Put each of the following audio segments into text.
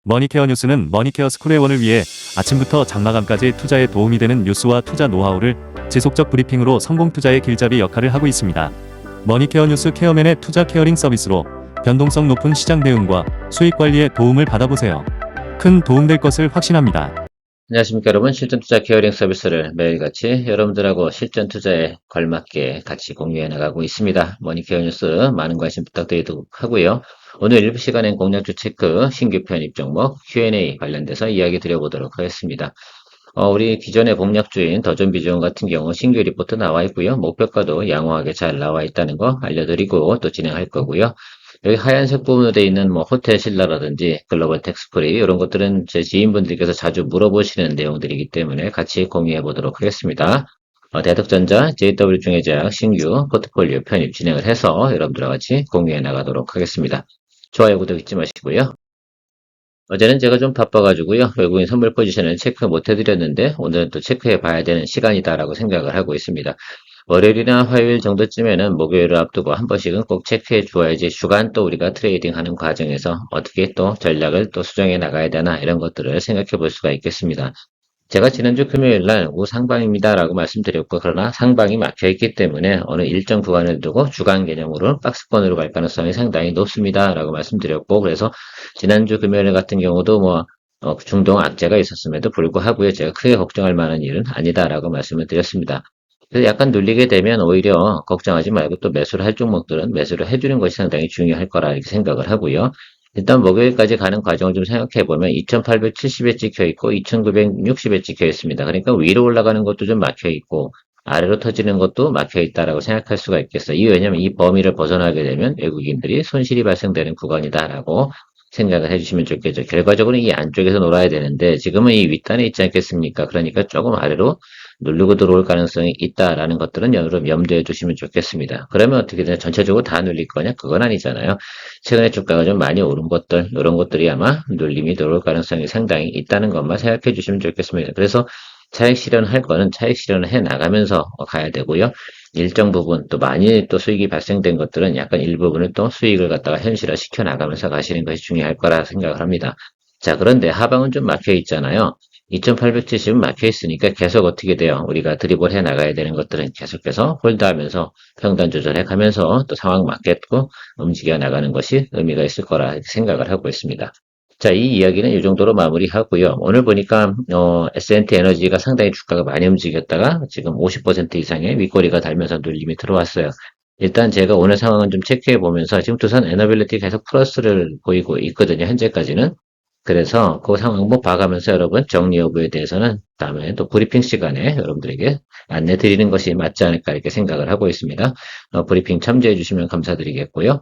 머니케어 뉴스는 머니케어 스쿨회원을 위해 아침부터 장마감까지 투자에 도움이 되는 뉴스와 투자 노하우를 지속적 브리핑으로 성공 투자의 길잡이 역할을 하고 있습니다. 머니케어 뉴스 케어맨의 투자 케어링 서비스로 변동성 높은 시장 대응과 수익 관리에 도움을 받아보세요. 큰 도움될 것을 확신합니다. 안녕하십니까 여러분, 실전 투자 케어링 서비스를 매일같이 여러분들하고 실전 투자에 걸맞게 같이 공유해 나가고 있습니다. 머니케어 뉴스 많은 관심 부탁드리도록 하고요. 오늘 일부 시간엔 공략주 체크, 신규 편입 종목, Q&A 관련돼서 이야기 드려보도록 하겠습니다. 우리 기존의 공략주인 더존비전 같은 경우 신규 리포트 나와 있고요. 목표가도 양호하게 잘 나와 있다는 거 알려드리고 또 진행할 거고요. 여기 하얀색 부분으로 되어 있는 뭐 호텔 신라라든지 글로벌 텍스프리 이런 것들은 제 지인분들께서 자주 물어보시는 내용들이기 때문에 같이 공유해 보도록 하겠습니다. 대덕전자, JW중의제약 신규 포트폴리오 편입 진행을 해서 여러분들과 같이 공유해 나가도록 하겠습니다. 좋아요, 구독 잊지 마시고요. 어제는 제가 좀 바빠가지고요. 외국인 선물 포지션을 체크 못 해드렸는데 오늘은 또 체크해 봐야 되는 시간이다라고 생각을 하고 있습니다. 월요일이나 화요일 정도쯤에는 목요일을 앞두고 한 번씩은 꼭 체크해 주어야지 주간 또 우리가 트레이딩 하는 과정에서 어떻게 또 전략을 또 수정해 나가야 되나 이런 것들을 생각해 볼 수가 있겠습니다. 제가 지난주 금요일날 우상방입니다라고 말씀드렸고 그러나 상방이 막혀있기 때문에 어느 일정 구간을 두고 주간 개념으로 박스권으로 갈 가능성이 상당히 높습니다라고 말씀드렸고 그래서 지난주 금요일 같은 경우도 중동 악재가 있었음에도 불구하고요 제가 크게 걱정할 만한 일은 아니다라고 말씀을 드렸습니다. 그래서 약간 눌리게 되면 오히려 걱정하지 말고 또 매수를 할 종목들은 매수를 해주는 것이 상당히 중요할 거라 이렇게 생각을 하고요. 일단 목요일까지 가는 과정을 좀 생각해 보면 2870에 찍혀 있고 2960에 찍혀 있습니다. 그러니까 위로 올라가는 것도 좀 막혀 있고 아래로 터지는 것도 막혀 있다라고 생각할 수가 있겠어요. 왜냐면 이 범위를 벗어나게 되면 외국인들이 손실이 발생되는 구간이다라고 생각을 해주시면 좋겠죠. 결과적으로 이 안쪽에서 놀아야 되는데 지금은 이 윗단에 있지 않겠습니까? 그러니까 조금 아래로 누르고 들어올 가능성이 있다라는 것들은 여러분 염두에 두시면 좋겠습니다. 그러면 어떻게 되냐? 전체적으로 다 눌릴 거냐? 그건 아니잖아요. 최근에 주가가 좀 많이 오른 것들, 이런 것들이 아마 눌림이 들어올 가능성이 상당히 있다는 것만 생각해 주시면 좋겠습니다. 그래서 차익 실현할 거는 차익 실현을 해 나가면서 가야 되고요. 일정 부분 또 많이 또 수익이 발생된 것들은 약간 일부분을 또 수익을 갖다가 현실화 시켜 나가면서 가시는 것이 중요할 거라 생각을 합니다. 자, 그런데 하방은 좀 막혀 있잖아요. 2870은 막혀 있으니까 계속 어떻게 돼요? 우리가 드리블 해 나가야 되는 것들은 계속해서 홀드하면서 평단 조절해 가면서 또 상황 맞게끔 움직여 나가는 것이 의미가 있을 거라 생각을 하고 있습니다. 자, 이 이야기는 이 정도로 마무리하고요. 오늘 보니까 S&T 에너지가 상당히 주가가 많이 움직였다가 지금 50% 이상의 윗꼬리가 달면서 눌림이 들어왔어요. 일단 제가 오늘 상황은 좀 체크해 보면서 지금 두산 에너빌리티 계속 플러스를 보이고 있거든요. 현재까지는. 그래서 그 상황 한번 봐가면서 여러분 정리 여부에 대해서는 다음에 또 브리핑 시간에 여러분들에게 안내 드리는 것이 맞지 않을까 이렇게 생각을 하고 있습니다. 브리핑 참조해 주시면 감사드리겠고요.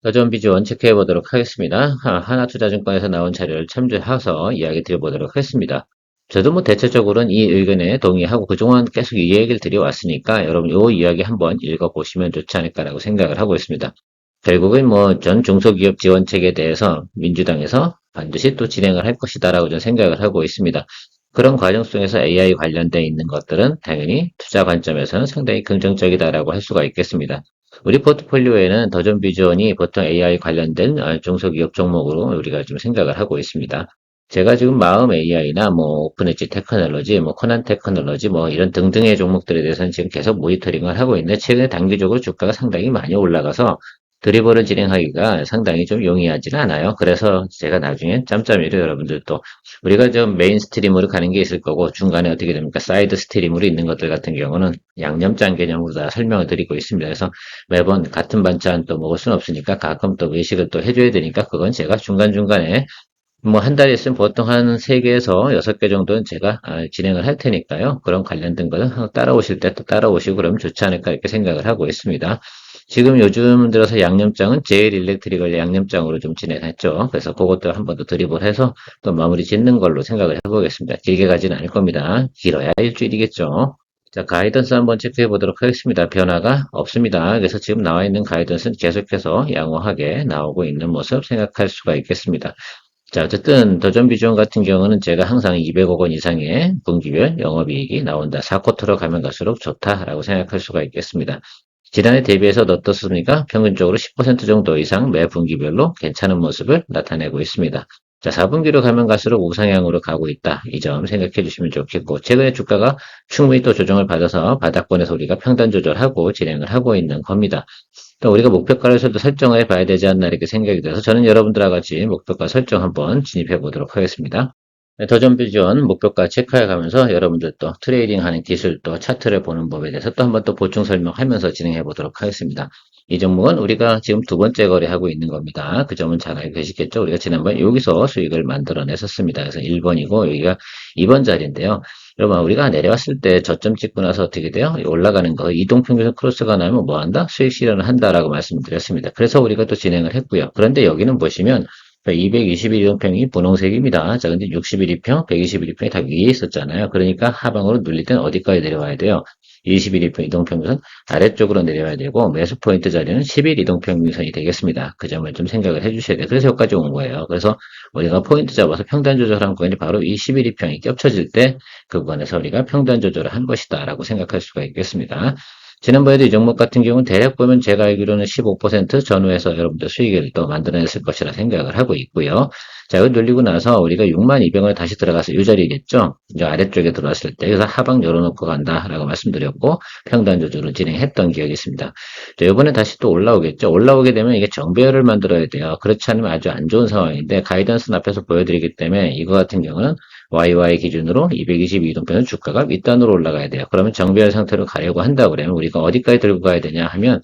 더존 비주원 체크해 보도록 하겠습니다. 하나투자증권에서 나온 자료를 참조해서 이야기 드려보도록 하겠습니다. 저도 대체적으로는 이 의견에 동의하고 그동안 계속 이 얘기를 드려왔으니까 여러분 이 이야기 한번 읽어보시면 좋지 않을까라고 생각을 하고 있습니다. 결국은 전 중소기업 지원책에 대해서 민주당에서 반드시 또 진행을 할 것이다라고 저는 생각을 하고 있습니다. 그런 과정 속에서 AI 관련되어 있는 것들은 당연히 투자 관점에서는 상당히 긍정적이다라고 할 수가 있겠습니다. 우리 포트폴리오에는 더존 비전이 보통 AI 관련된 중소기업 종목으로 우리가 좀 생각을 하고 있습니다. 제가 지금 마음 AI나 오픈 엣지 테크놀로지, 코난 테크놀로지, 이런 등등의 종목들에 대해서는 지금 계속 모니터링을 하고 있는데 최근에 단기적으로 주가가 상당히 많이 올라가서 드리블을 진행하기가 상당히 좀 용이하지는 않아요. 그래서 제가 나중에 짬짬이로 여러분들도 우리가 좀 메인 스트림으로 가는 게 있을 거고 중간에 어떻게 됩니까? 사이드 스트림으로 있는 것들 같은 경우는 양념장 개념으로 다 설명을 드리고 있습니다. 그래서 매번 같은 반찬 또 먹을 수는 없으니까 가끔 또 외식을 또 해줘야 되니까 그건 제가 중간중간에 한 달에 있으면 보통 한 3개에서 6개 정도는 제가 진행을 할 테니까요. 그런 관련된 거는 따라오실 때 또 따라오시고 그러면 좋지 않을까 이렇게 생각을 하고 있습니다. 지금 요즘 들어서 양념장은 제일 일렉트릭을 양념장으로 좀 진행했죠. 그래서 그것도 한 번 더 드립을 해서 또 마무리 짓는 걸로 생각을 해보겠습니다. 길게 가지는 않을 겁니다. 길어야 일주일이겠죠. 자, 가이던스 한번 체크해 보도록 하겠습니다. 변화가 없습니다. 그래서 지금 나와 있는 가이던스는 계속해서 양호하게 나오고 있는 모습 생각할 수가 있겠습니다. 자, 어쨌든 더존 비전 같은 경우는 제가 항상 200억 원 이상의 분기별 영업이익이 나온다. 4쿼터로 가면 갈수록 좋다라고 생각할 수가 있겠습니다. 지난해 대비해서 어떻습니까? 평균적으로 10% 정도 이상 매 분기별로 괜찮은 모습을 나타내고 있습니다. 자, 4분기로 가면 갈수록 우상향으로 가고 있다. 이 점 생각해 주시면 좋겠고, 최근에 주가가 충분히 또 조정을 받아서 바닥권에서 우리가 평단 조절하고 진행을 하고 있는 겁니다. 또 우리가 목표가를 설정을 해봐야 되지 않나 이렇게 생각이 들어서 저는 여러분들과 같이 목표가 설정 한번 진입해 보도록 하겠습니다. 네, 더전 비전 목표가 체크해 가면서 여러분들 또 트레이딩 하는 기술 또 차트를 보는 법에 대해서 또 한번 또 보충 설명하면서 진행해 보도록 하겠습니다. 이 종목은 우리가 지금 두 번째 거래하고 있는 겁니다. 그 점은 잘 알고 계시겠죠? 우리가 지난번 여기서 수익을 만들어냈었습니다. 그래서 1번이고 여기가 2번 자리인데요. 여러분 우리가 내려왔을 때 저점 찍고 나서 어떻게 돼요? 올라가는 거 이동평균선 크로스가 나면 뭐 한다? 수익 실현을 한다라고 말씀드렸습니다. 그래서 우리가 또 진행을 했고요. 그런데 여기는 보시면 221일평이 분홍색입니다. 자, 근데 61일평, 121일평이 다 위에 있었잖아요. 그러니까 하방으로 눌릴 때는 어디까지 내려와야 돼요? 21일평 이동평균선 아래쪽으로 내려와야 되고 매수 포인트 자리는 10일 이동평균선이 되겠습니다. 그 점을 좀 생각을 해주셔야 돼요. 그래서 여기까지 온 거예요. 그래서 우리가 포인트 잡아서 평단 조절한 구간이 바로 이 11일평이 겹쳐질 때 그 구간에서 우리가 평단 조절을 한 것이다 라고 생각할 수가 있겠습니다. 지난번에도 이 종목 같은 경우는 대략 보면 제가 알기로는 15% 전후에서 여러분들 수익을 또 만들어냈을 것이라 생각을 하고 있고요. 자, 이거 눌리고 나서 우리가 6200원에 다시 들어가서 이 자리겠죠? 이제 아래쪽에 들어왔을 때, 그래서 하방 열어놓고 간다라고 말씀드렸고, 평단 조절을 진행했던 기억이 있습니다. 자, 이번에 다시 또 올라오겠죠? 올라오게 되면 이게 정배열을 만들어야 돼요. 그렇지 않으면 아주 안 좋은 상황인데, 가이던스는 앞에서 보여드리기 때문에 이거 같은 경우는 YY 기준으로 222동편은 주가가 윗단으로 올라가야 돼요. 그러면 정배열 상태로 가려고 한다 그러면 우리가 어디까지 들고 가야 되냐 하면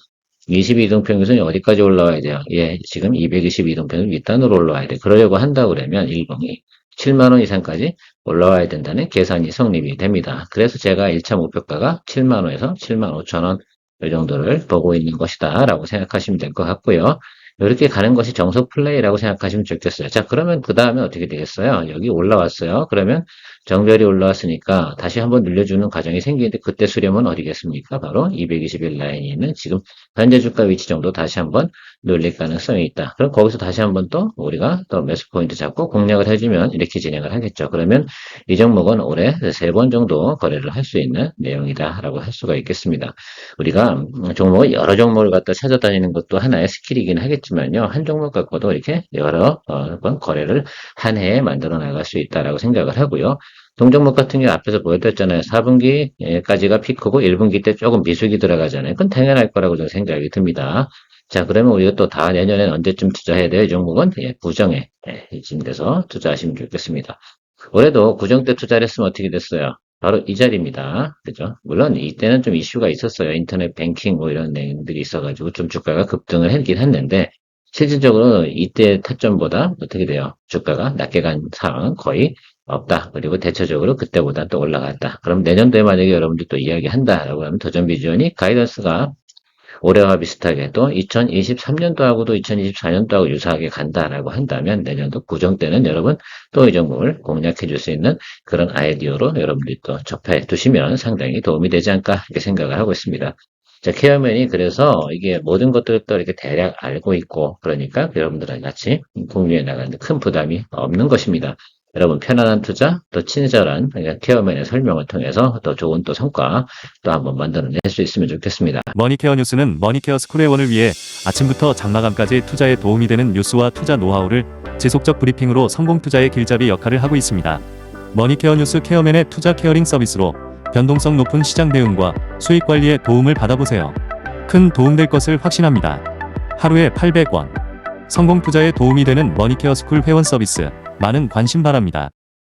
22동평균선이 어디까지 올라와야 돼요? 예, 지금 222동평은 윗단으로 올라와야 돼. 그러려고 한다 그러면 일봉이 7만원 이상까지 올라와야 된다는 계산이 성립이 됩니다. 그래서 제가 1차 목표가가 7만원에서 7만 5천원 이 정도를 보고 있는 것이다 라고 생각하시면 될 것 같고요. 이렇게 가는 것이 정석 플레이라고 생각하시면 좋겠어요. 자, 그러면 그 다음에 어떻게 되겠어요? 여기 올라왔어요. 그러면 정별이 올라왔으니까 다시 한번 늘려주는 과정이 생기는데 그때 수렴은 어디겠습니까? 바로 221 라인이 있는 지금 현재 주가 위치 정도 다시 한번 눌릴 가능성이 있다. 그럼 거기서 다시 한번 또 우리가 또 매수 포인트 잡고 공략을 해주면 이렇게 진행을 하겠죠. 그러면 이 종목은 올해 3번 정도 거래를 할 수 있는 내용이다라고 할 수가 있겠습니다. 우리가 종목을 여러 종목을 갖다 찾아다니는 것도 하나의 스킬이긴 하겠지만요. 한 종목 갖고도 이렇게 여러 번 거래를 한 해에 만들어 나갈 수 있다라고 생각을 하고요. 동종목 같은 경우 앞에서 보여드렸잖아요. 4분기까지가 피크고 1분기 때 조금 미숙이 들어가잖아요. 그건 당연할 거라고 저는 생각이 듭니다. 자, 그러면 우리가 또 다 내년엔 언제쯤 투자해야 돼요? 이 종목은 구정에 이쯤 돼서 투자하시면 좋겠습니다. 올해도 구정 때 투자를 했으면 어떻게 됐어요? 바로 이 자리입니다. 그죠? 물론 이때는 좀 이슈가 있었어요. 인터넷 뱅킹 뭐 이런 내용들이 있어가지고 좀 주가가 급등을 했긴 했는데 실질적으로 이때 타점보다 어떻게 돼요? 주가가 낮게 간 상황은 거의 없다. 그리고 대체적으로 그때보다 또 올라갔다. 그럼 내년도에 만약에 여러분들 또 이야기한다라고 하면 도전 비전이 가이던스가 올해와 비슷하게 또 2023년도하고도 2024년도하고 유사하게 간다라고 한다면 내년도 구정 때는 여러분 또 이 종목을 공략해 줄 수 있는 그런 아이디어로 여러분들이 또 접해 두시면 상당히 도움이 되지 않을까 이렇게 생각을 하고 있습니다. 자, 케어맨이 그래서 이게 모든 것들을 또 이렇게 대략 알고 있고 그러니까 여러분들랑 같이 공유해 나가는데 큰 부담이 없는 것입니다. 여러분 편안한 투자, 또 친절한 케어맨의 설명을 통해서 더 좋은 또 성과 또 한번 만들어낼 수 있으면 좋겠습니다. 머니케어 뉴스는 머니케어 스쿨의 원을 위해 아침부터 장마감까지 투자에 도움이 되는 뉴스와 투자 노하우를 지속적 브리핑으로 성공 투자의 길잡이 역할을 하고 있습니다. 머니케어 뉴스 케어맨의 투자 케어링 서비스로 변동성 높은 시장 대응과 수익 관리에 도움을 받아보세요. 큰 도움될 것을 확신합니다. 하루에 800원. 성공 투자에 도움이 되는 머니케어 스쿨 회원 서비스. 많은 관심 바랍니다.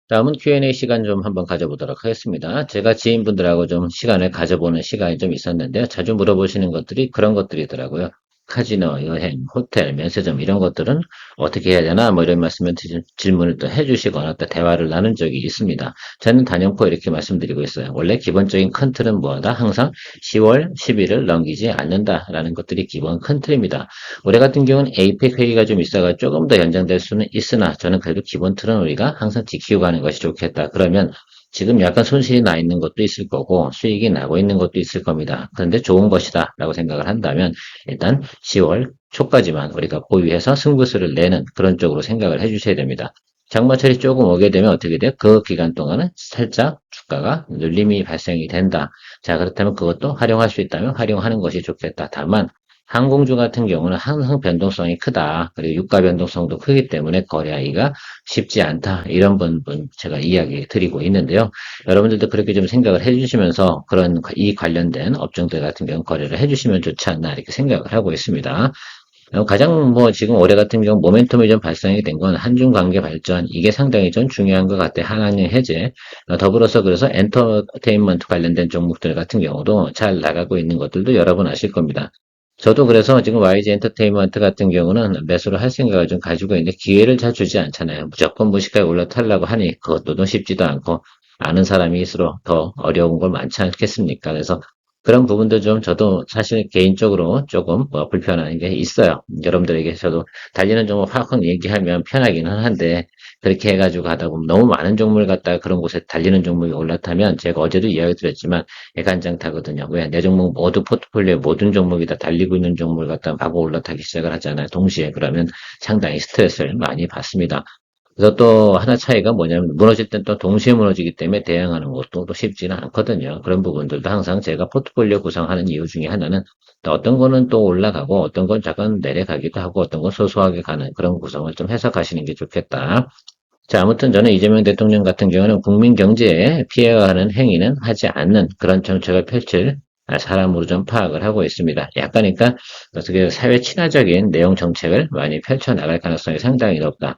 다음은 Q&A 시간 좀 한번 가져보도록 하겠습니다. 제가 지인분들하고 좀 시간을 가져보는 시간이 좀 있었는데요. 자주 물어보시는 것들이 그런 것들이더라고요. 카지노, 여행, 호텔, 면세점 이런 것들은 어떻게 해야 되나 뭐 이런 말씀을 질문을 또 해주시거나 또 대화를 나눈 적이 있습니다. 저는 단연코 이렇게 말씀드리고 있어요. 원래 기본적인 큰 틀은 뭐다? 항상 10월, 11을 넘기지 않는다라는 것들이 기본 큰 틀입니다. 올해 같은 경우는 APEC 회의가 좀 있어가 조금 더 연장될 수는 있으나 저는 그래도 기본 틀은 우리가 항상 지키고 가는 것이 좋겠다. 그러면 지금 약간 손실이 나 있는 것도 있을 거고 수익이 나고 있는 것도 있을 겁니다. 그런데 좋은 것이다 라고 생각을 한다면 일단 10월 초까지만 우리가 보유해서 승부수를 내는 그런 쪽으로 생각을 해주셔야 됩니다. 장마철이 조금 오게 되면 어떻게 돼요? 그 기간 동안은 살짝 주가가 눌림이 발생이 된다. 자, 그렇다면 그것도 활용할 수 있다면 활용하는 것이 좋겠다. 다만 항공주 같은 경우는 항상 변동성이 크다. 그리고 유가 변동성도 크기 때문에 거래하기가 쉽지 않다. 이런 부분 제가 이야기 드리고 있는데요. 여러분들도 그렇게 좀 생각을 해주시면서 이 관련된 업종들 같은 경우 거래를 해주시면 좋지 않나 이렇게 생각을 하고 있습니다. 가장 지금 올해 같은 경우 모멘텀이 좀 발생이 된 건 한중 관계 발전, 이게 상당히 좀 중요한 것 같아요. 한한령 해제. 더불어서 그래서 엔터테인먼트 관련된 종목들 같은 경우도 잘 나가고 있는 것들도 여러분 아실 겁니다. 저도 그래서 지금 YG 엔터테인먼트 같은 경우는 매수를 할 생각을 좀 가지고 있는데 기회를 잘 주지 않잖아요. 무조건 무식하게 올라타려고 하니 그것도 쉽지도 않고 아는 사람일수록 더 어려운 걸 많지 않겠습니까? 그래서 그런 부분도 좀 저도 사실 개인적으로 조금 불편한 게 있어요. 여러분들에게 저도 달리는 종목 확확 얘기하면 편하기는 한데 그렇게 해가지고 하다 보면 너무 많은 종목을 갖다가 그런 곳에 달리는 종목이 올라타면 제가 어제도 이야기 드렸지만 애간장 타거든요. 왜? 내 종목 모두 포트폴리오 모든 종목이 다 달리고 있는 종목을 갖다가 마구 올라타기 시작을 하잖아요. 동시에 그러면 상당히 스트레스를 많이 받습니다. 그래서 또 하나 차이가 뭐냐면 무너질 땐 또 동시에 무너지기 때문에 대응하는 것도 또 쉽지는 않거든요. 그런 부분들도 항상 제가 포트폴리오 구성하는 이유 중에 하나는 또 어떤 거는 또 올라가고 어떤 건 잠깐 내려가기도 하고 어떤 건 소소하게 가는 그런 구성을 좀 해석하시는 게 좋겠다. 자, 아무튼 저는 이재명 대통령 같은 경우는 국민 경제에 피해가는 행위는 하지 않는 그런 정책을 펼칠 사람으로 좀 파악을 하고 있습니다. 약간 그러니까 어떻게 사회 친화적인 내용 정책을 많이 펼쳐나갈 가능성이 상당히 높다.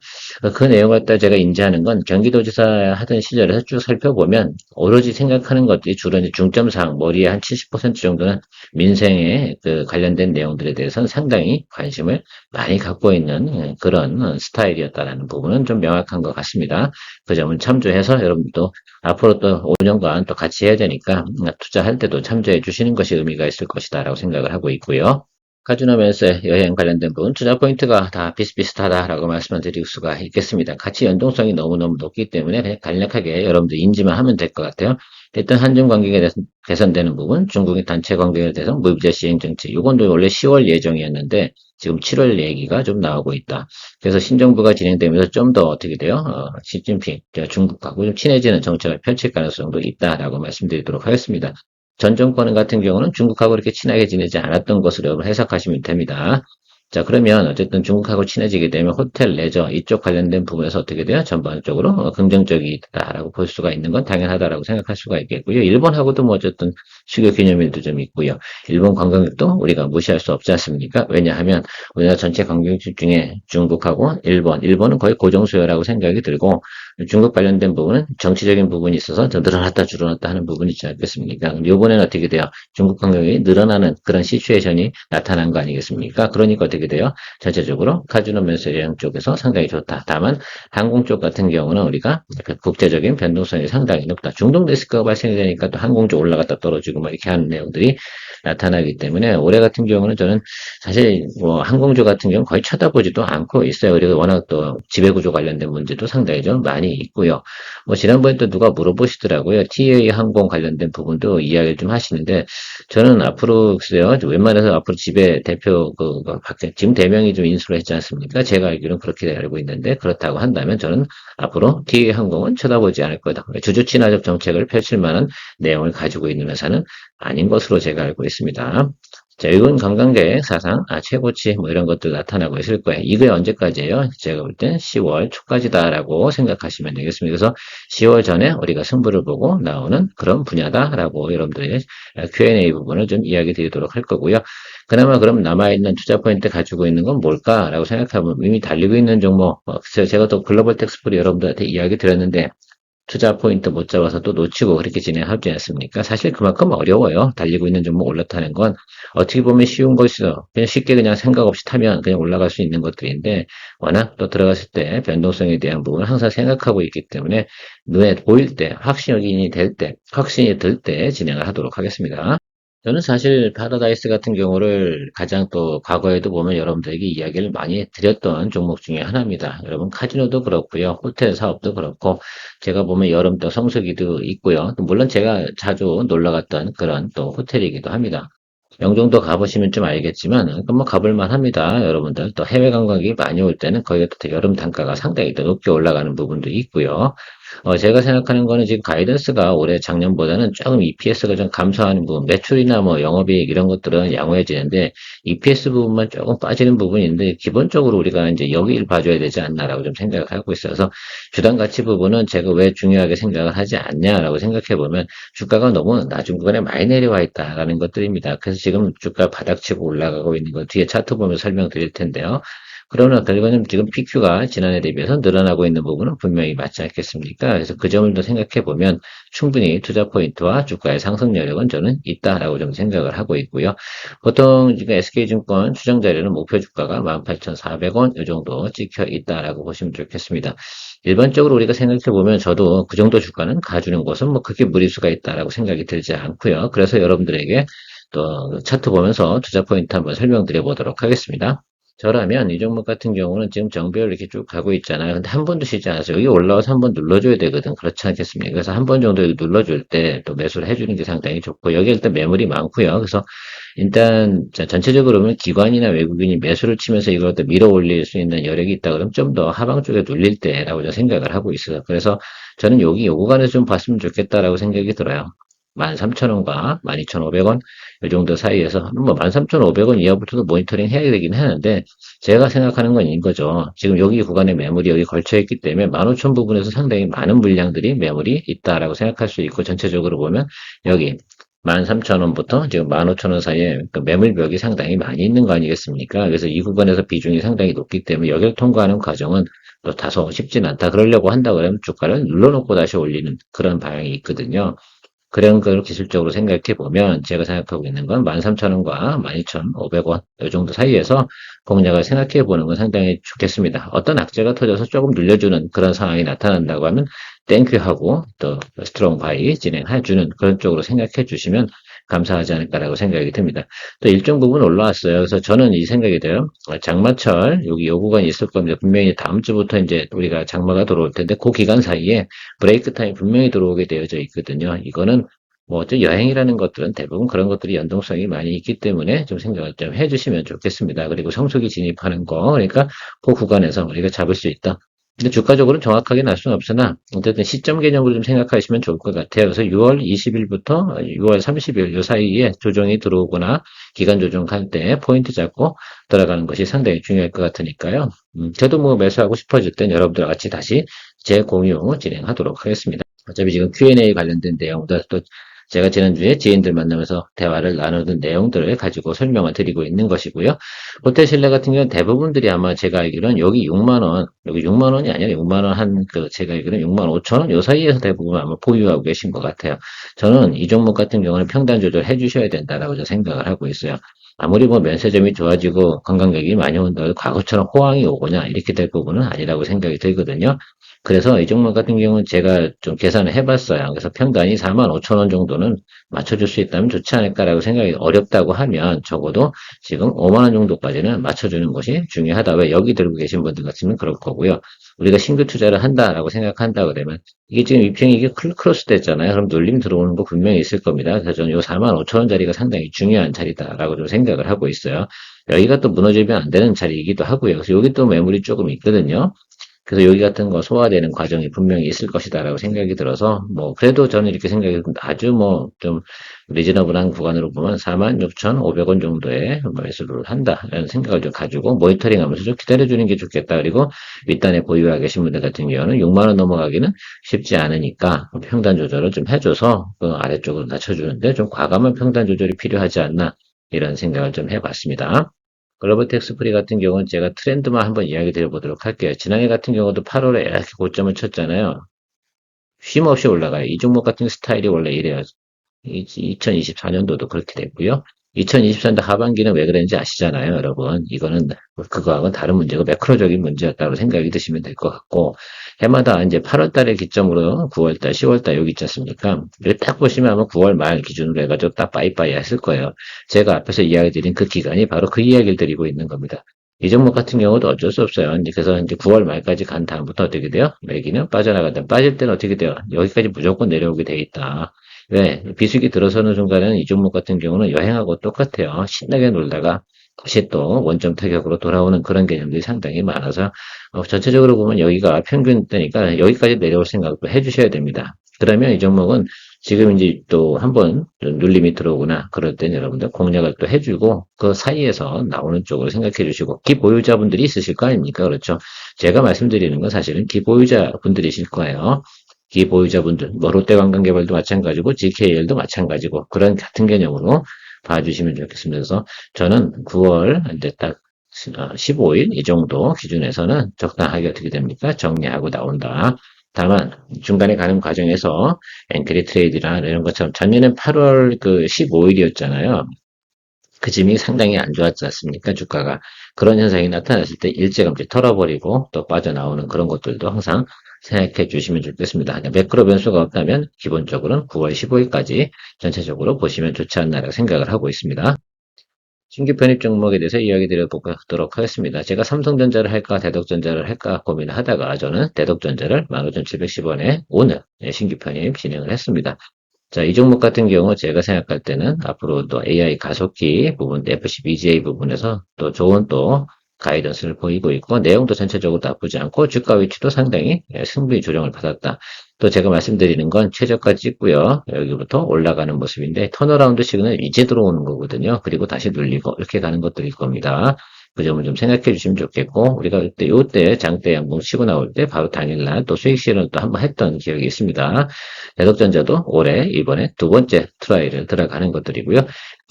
그 내용을 갖다 제가 인지하는 건 경기도지사 하던 시절에서 쭉 살펴보면 오로지 생각하는 것들이 주로 이제 중점사항, 머리에 한 70% 정도는 민생에 관련된 내용들에 대해서는 상당히 관심을 많이 갖고 있는 그런 스타일이었다라는 부분은 좀 명확한 것 같습니다. 그 점을 참조해서 여러분도 앞으로 또 5년간 또 같이 해야 되니까 투자할 때도 참조해 주시는 것이 의미가 있을 것이다라고 생각을 하고 있고요. 카지노 멘세 여행 관련된 부분 투자 포인트가 다 비슷비슷하다라고 말씀을 드릴 수가 있겠습니다. 가치 연동성이 너무너무 높기 때문에 그냥 간략하게 여러분들 인지만 하면 될 것 같아요. 일단 한중 관계가 개선되는 부분, 중국의 단체 관계에 대해서 무비자 시행 정책, 요건 원래 10월 예정이었는데 지금 7월 얘기가 좀 나오고 있다. 그래서 신정부가 진행되면서 좀 더 어떻게 돼요? 시진핑, 중국하고 좀 친해지는 정책을 펼칠 가능성도 있다라고 말씀드리도록 하겠습니다. 전 정권 같은 경우는 중국하고 이렇게 친하게 지내지 않았던 것으로 해석하시면 됩니다. 자, 그러면 어쨌든 중국하고 친해지게 되면 호텔, 레저 이쪽 관련된 부분에서 어떻게 돼요? 전반적으로 긍정적이다라고 볼 수가 있는 건 당연하다라고 생각할 수가 있겠고요. 일본하고도 어쨌든 수교 기념일도 좀 있고요. 일본 관광객도 우리가 무시할 수 없지 않습니까? 왜냐하면 우리나라 전체 관광객 중에 중국하고 일본은 거의 고정수요라고 생각이 들고 중국 관련된 부분은 정치적인 부분이 있어서 더 늘어났다 줄어났다 하는 부분이 있지 않겠습니까? 이번에는 어떻게 돼요? 중국 관광객이 늘어나는 그런 시츄에이션이 나타난 거 아니겠습니까? 그러니까 어떻게 돼요? 전체적으로 카지노 면세 여행 쪽에서 상당히 좋다. 다만 항공 쪽 같은 경우는 우리가 국제적인 변동성이 상당히 높다. 중동 리스크가 발생이 되니까 또 항공 쪽 올라갔다 떨어지고 이렇게 하는 내용들이 나타나기 때문에 올해 같은 경우는 저는 사실 항공주 같은 경우는 거의 쳐다보지도 않고 있어요. 그리고 워낙 또 지배구조 관련된 문제도 상당히 좀 많이 있고요. 지난번에 또 누가 물어보시더라고요. TA 항공 관련된 부분도 이야기를 좀 하시는데 저는 앞으로 글쎄요. 웬만해서 앞으로 지배 대표 밖에 지금 대명이 좀 인수를 했지 않습니까? 제가 알기로는 그렇게 알고 있는데 그렇다고 한다면 저는 앞으로 TA 항공은 쳐다보지 않을 거다. 주주 친화적 정책을 펼칠 만한 내용을 가지고 있는 회사는 아닌 것으로 제가 알고 있습니다. 자, 이건 관광객 사상 최고치 이런 것들 나타나고 있을 거예요. 이게 언제까지예요? 제가 볼 땐 10월 초까지다라고 생각하시면 되겠습니다. 그래서 10월 전에 우리가 승부를 보고 나오는 그런 분야다라고 여러분들의 Q&A 부분을 좀 이야기 드리도록 할 거고요. 그나마 그럼 남아있는 투자 포인트 가지고 있는 건 뭘까라고 생각하면 이미 달리고 있는 종목, 제가 또 글로벌 텍스프리 여러분들한테 이야기 드렸는데 투자 포인트 못 잡아서 또 놓치고 그렇게 진행하지 않습니까? 사실 그만큼 어려워요. 달리고 있는 종목 올라타는 건 어떻게 보면 쉬운 것이죠. 그냥 쉽게 그냥 생각 없이 타면 그냥 올라갈 수 있는 것들인데 워낙 또 들어갔을 때 변동성에 대한 부분을 항상 생각하고 있기 때문에 눈에 보일 때, 확신이 될 때, 확신이 들 때 진행을 하도록 하겠습니다. 저는 사실 파라다이스 같은 경우를 가장 또 과거에도 보면 여러분들에게 이야기를 많이 드렸던 종목 중에 하나입니다. 여러분 카지노도 그렇고요. 호텔 사업도 그렇고 제가 보면 여름 또 성수기도 있고요. 물론 제가 자주 놀러 갔던 그런 또 호텔이기도 합니다. 영종도 가보시면 좀 알겠지만 가볼만 합니다. 여러분들 또 해외 관광객이 많이 올 때는 거기가 또 여름 단가가 상당히 더 높게 올라가는 부분도 있고요. 제가 생각하는 거는 지금 가이던스가 올해 작년보다는 조금 EPS가 좀 감소하는 부분, 매출이나 뭐 영업이익 이런 것들은 양호해지는데 EPS 부분만 조금 빠지는 부분이 있는데 기본적으로 우리가 이제 여기를 봐줘야 되지 않나라고 좀 생각을 하고 있어서 주당 가치 부분은 제가 왜 중요하게 생각을 하지 않냐라고 생각해 보면 주가가 너무 낮은 구간에 많이 내려와 있다라는 것들입니다. 그래서 지금 주가 바닥치고 올라가고 있는 거 뒤에 차트 보면 설명드릴 텐데요. 그러나 결과는 지금 PQ가 지난해 대비해서 늘어나고 있는 부분은 분명히 맞지 않겠습니까? 그래서 그 점을 더 생각해 보면 충분히 투자 포인트와 주가의 상승 여력은 저는 있다라고 좀 생각을 하고 있고요. 보통 지금 SK증권 추정 자료는 목표 주가가 18,400원 이 정도 찍혀 있다라고 보시면 좋겠습니다. 일반적으로 우리가 생각해 보면 저도 그 정도 주가는 가주는 것은 뭐 크게 무리수가 있다라고 생각이 들지 않고요. 그래서 여러분들에게 또 차트 보면서 투자 포인트 한번 설명드려 보도록 하겠습니다. 저라면 이 종목 같은 경우는 지금 정배열 이렇게 쭉 가고 있잖아요. 근데 한 번도 쉬지 않았어요. 여기 올라와서 한 번 눌러줘야 되거든. 그렇지 않겠습니까? 그래서 한 번 정도 여기 눌러줄 때 또 매수를 해주는 게 상당히 좋고, 여기 일단 매물이 많고요. 그래서 일단 전체적으로 보면 기관이나 외국인이 매수를 치면서 이걸 또 밀어 올릴 수 있는 여력이 있다 그러면 좀 더 하방 쪽에 눌릴 때라고 저는 생각을 하고 있어요. 그래서 저는 여기 요 구간에서 좀 봤으면 좋겠다라고 생각이 들어요. 13,000원과 12,500원 이 정도 사이에서 뭐 13,500원 이하부터도 모니터링 해야 되긴 하는데 제가 생각하는 건 이거죠. 지금 여기 구간에 매물이 여기 걸쳐 있기 때문에 15,000 부분에서 상당히 많은 물량들이 매물이 있다라고 생각할 수 있고 전체적으로 보면 여기 13,000원부터 지금 15,000원 사이에 그 매물벽이 상당히 많이 있는 거 아니겠습니까? 그래서 이 구간에서 비중이 상당히 높기 때문에 여기를 통과하는 과정은 또 다소 쉽진 않다. 그러려고 한다 그러면 주가를 눌러놓고 다시 올리는 그런 방향이 있거든요. 그런 걸 기술적으로 생각해 보면 제가 생각하고 있는 건 13,000원과 12,500원 이 정도 사이에서 공략을 생각해 보는 건 상당히 좋겠습니다. 어떤 악재가 터져서 조금 늘려주는 그런 상황이 나타난다고 하면 땡큐 하고 또 스트롱 바이 진행해 주는 그런 쪽으로 생각해 주시면 감사하지 않을까라고 생각이 듭니다. 또 일정 부분 올라왔어요. 그래서 저는 이 생각이 돼요. 장마철 여기 요 구간이 있을 겁니다. 분명히 다음 주부터 이제 우리가 장마가 들어올 텐데 그 기간 사이에 브레이크 타임 분명히 들어오게 되어져 있거든요. 이거는 뭐 어째 여행이라는 것들은 대부분 그런 것들이 연동성이 많이 있기 때문에 좀 생각을 좀 해주시면 좋겠습니다. 그리고 성수기 진입하는 거 그러니까 그 구간에서 우리가 잡을 수 있다. 근데 주가적으로는 정확하게 날 수는 없으나 어쨌든 시점 개념으로 좀 생각하시면 좋을 것 같아요. 그래서 6월 20일부터 6월 30일 이 사이에 조정이 들어오거나 기간 조정할 때 포인트 잡고 들어가는 것이 상당히 중요할 것 같으니까요. 저도 뭐 매수하고 싶어질 땐 여러분들과 같이 다시 재공유 진행하도록 하겠습니다. 어차피 지금 Q&A 관련된 내용들 또 제가 지난주에 지인들 만나면서 대화를 나누던 내용들을 가지고 설명을 드리고 있는 것이고요. 호텔 신뢰 같은 경우는 대부분들이 아마 제가 알기로는 여기 6만원, 여기 6만원이 아니라 6만원 제가 알기로는 6만 5천원 요 사이에서 대부분 아마 보유하고 계신 것 같아요. 저는 이 종목 같은 경우는 평단 조절해 주셔야 된다라고 저는 생각을 하고 있어요. 아무리 뭐 면세점이 좋아지고 관광객이 많이 온다고 해도 과거처럼 호황이 오거나 이렇게 될 부분은 아니라고 생각이 들거든요. 그래서 이 종목 같은 경우는 제가 좀 계산을 해봤어요. 그래서 평단이 45,000원 정도는 맞춰줄 수 있다면 좋지 않을까라고 생각이 어렵다고 하면 적어도 지금 5만 원 정도까지는 맞춰주는 것이 중요하다. 왜 여기 들고 계신 분들 같으면 그럴 거고요. 우리가 신규 투자를 한다라고 생각한다 그러면 이게 지금 입평이 이게 크로스 됐잖아요. 그럼 눌림 들어오는 거 분명히 있을 겁니다. 그래서 저는 요 45,000원 자리가 상당히 중요한 자리다라고 좀 생각을 하고 있어요. 여기가 또 무너지면 안 되는 자리이기도 하고요. 그래서 여기 또 매물이 조금 있거든요. 그래서 여기 같은 거 소화되는 과정이 분명히 있을 것이다라고 생각이 들어서 뭐 그래도 저는 이렇게 생각이 아주 뭐 좀 리즈너블한 구간으로 보면 46,500원 정도의 매수를 한다라는 생각을 좀 가지고 모니터링하면서 좀 기다려주는 게 좋겠다. 그리고 윗단에 보유하고 계신 분들 같은 경우는 6만 원 넘어가기는 쉽지 않으니까 평단 조절을 좀 해줘서 그 아래쪽으로 낮춰주는데 좀 과감한 평단 조절이 필요하지 않나 이런 생각을 좀 해봤습니다. 글로벌 텍스 프리 같은 경우는 제가 트렌드만 한번 이야기 드려보도록 할게요. 지난해 같은 경우도 8월에 이렇게 고점을 쳤잖아요. 쉼 없이 올라가요. 이 종목 같은 스타일이 원래 이래요. 2024년도도 그렇게 됐고요. 2023년도 하반기는 왜 그랬는지 아시잖아요, 여러분. 이거는 그거하고는 다른 문제고 매크로적인 문제였다고 생각이 드시면 될 것 같고 해마다 이제 8월 달에 기점으로 9월 달, 10월 달 여기 있지 않습니까? 이걸 딱 보시면 아마 9월 말 기준으로 해가지고 딱 빠이빠이 했을 거예요. 제가 앞에서 이야기 드린 그 기간이 바로 그 이야기를 드리고 있는 겁니다. 이 종목 같은 경우도 어쩔 수 없어요. 이제 그래서 이제 9월 말까지 간 다음부터 어떻게 돼요? 매기는 빠져나가다. 빠질 때는 어떻게 돼요? 여기까지 무조건 내려오게 돼 있다. 왜? 비수기 들어서는 순간에는 이 종목 같은 경우는 여행하고 똑같아요. 신나게 놀다가 다시 또 원점 타격으로 돌아오는 그런 개념들이 상당히 많아서 전체적으로 보면 여기가 평균대니까 여기까지 내려올 생각도 해주셔야 됩니다. 그러면 이 종목은 지금 이제 또 한번 눌림이 들어오거나 그럴 땐 여러분들 공략을 또 해주고 그 사이에서 나오는 쪽으로 생각해 주시고 기보유자분들이 있으실 거 아닙니까? 그렇죠. 제가 말씀드리는 건 사실은 기보유자분들이실 거예요. 기보유자분들, 뭐 롯데관광개발도 마찬가지고 GKL도 마찬가지고 그런 같은 개념으로 봐주시면 좋겠습니다. 그래서 저는 9월 이제 딱 15일 이 정도 기준에서는 적당하게 어떻게 됩니까? 정리하고 나온다. 다만 중간에 가는 과정에서 엔트리 트레이드나 이런 것처럼 작년엔 8월 그 15일이었잖아요. 그 짐이 상당히 안 좋았지 않습니까? 주가가. 그런 현상이 나타났을 때 일찌감치 털어버리고 또 빠져나오는 그런 것들도 항상 생각해 주시면 좋겠습니다. 매크로 변수가 없다면 기본적으로는 9월 15일까지 전체적으로 보시면 좋지 않나라고 생각을 하고 있습니다. 신규 편입 종목에 대해서 이야기 드려보도록 하겠습니다. 제가 삼성전자를 할까 대덕전자를 할까 고민을 하다가 저는 대덕전자를 15,710원에 오늘 신규 편입 진행을 했습니다. 자, 이 종목 같은 경우 제가 생각할 때는 앞으로도 AI 가속기 부분, FC-BGA 부분에서 또 좋은 또 가이던스를 보이고 있고 내용도 전체적으로 나쁘지 않고 주가 위치도 상당히 승부의 조정을 받았다. 또 제가 말씀드리는 건 최저가 찍고요. 여기부터 올라가는 모습인데 턴어라운드 시그널 이제 들어오는 거거든요. 그리고 다시 눌리고 이렇게 가는 것들일 겁니다. 그 점을 좀 생각해 주시면 좋겠고 우리가 요때 장대 양봉 치고 나올 때 바로 당일날 또 수익 실현을 또 한번 했던 기억이 있습니다. 대덕전자도 올해 이번에 두 번째 트라이를 들어가는 것들이고요.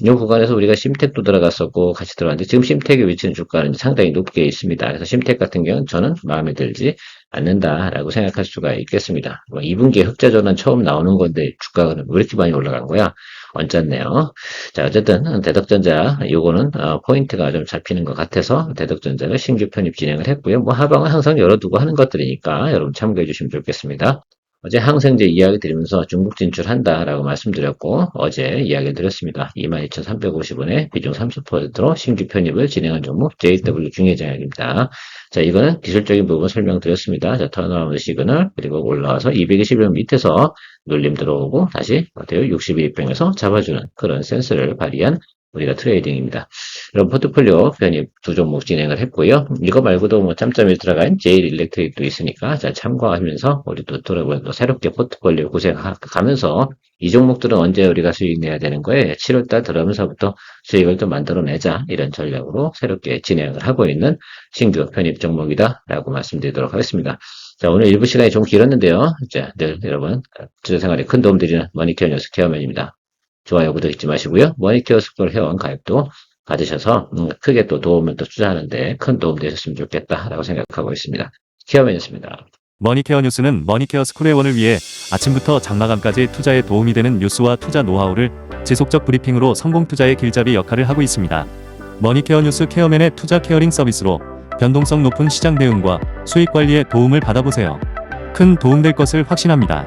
이 구간에서 우리가 심택도 들어갔었고 같이 들어갔는데 지금 심택의 위치는 주가는 상당히 높게 있습니다. 그래서 심택 같은 경우는 저는 마음에 들지 않는다라고 생각할 수가 있겠습니다. 2분기에 흑자 전환 처음 나오는 건데 주가가 왜 이렇게 많이 올라간 거야? 얹었네요. 자, 어쨌든 대덕전자 요거는 포인트가 좀 잡히는 것 같아서 대덕전자를 신규 편입 진행을 했고요. 뭐 하방은 항상 열어두고 하는 것들이니까 여러분 참고해 주시면 좋겠습니다. 어제 항생제 이야기 드리면서 중국 진출한다라고 말씀드렸고 어제 이야기 드렸습니다. 22,350원에 비중 30%로 신규 편입을 진행한 종목 JW 중해장약입니다. 자, 이거는 기술적인 부분 설명드렸습니다. 자, 턴어라운드 시그널 그리고 올라와서 221원 밑에서 눌림 들어오고 다시 어때요? 61입병에서 잡아주는 그런 센스를 발휘한 우리가 트레이딩입니다. 이런 포트폴리오 편입 두 종목 진행을 했고요. 이거 말고도 뭐 짬짬이 들어간 제일 일렉트릭도 있으니까 자, 참고하면서 우리도 돌아보면 또 새롭게 포트폴리오 구성하면서 이 종목들은 언제 우리가 수익 내야 되는 거예요? 7월달 들어오면서부터 수익을 또 만들어내자 이런 전략으로 새롭게 진행을 하고 있는 신규 편입 종목이다라고 말씀드리도록 하겠습니다. 자, 오늘 일부 시간이 좀 길었는데요. 자, 늘 여러분 투자 생활에 큰 도움 드리는 머니케어 뉴스 케어맨입니다. 좋아요, 구독 잊지 마시고요. 머니케어 스쿨 회원 가입도 받으셔서 크게 또 도움을 또 투자하는데 큰 도움 되셨으면 좋겠다라고 생각하고 있습니다. 케어맨이었습니다. 머니케어 뉴스는 머니케어 스쿨회원을 위해 아침부터 장마감까지 투자에 도움이 되는 뉴스와 투자 노하우를 지속적 브리핑으로 성공 투자의 길잡이 역할을 하고 있습니다. 머니케어 뉴스 케어맨의 투자 케어링 서비스로 변동성 높은 시장 대응과 수익 관리에 도움을 받아보세요. 큰 도움 될 것을 확신합니다.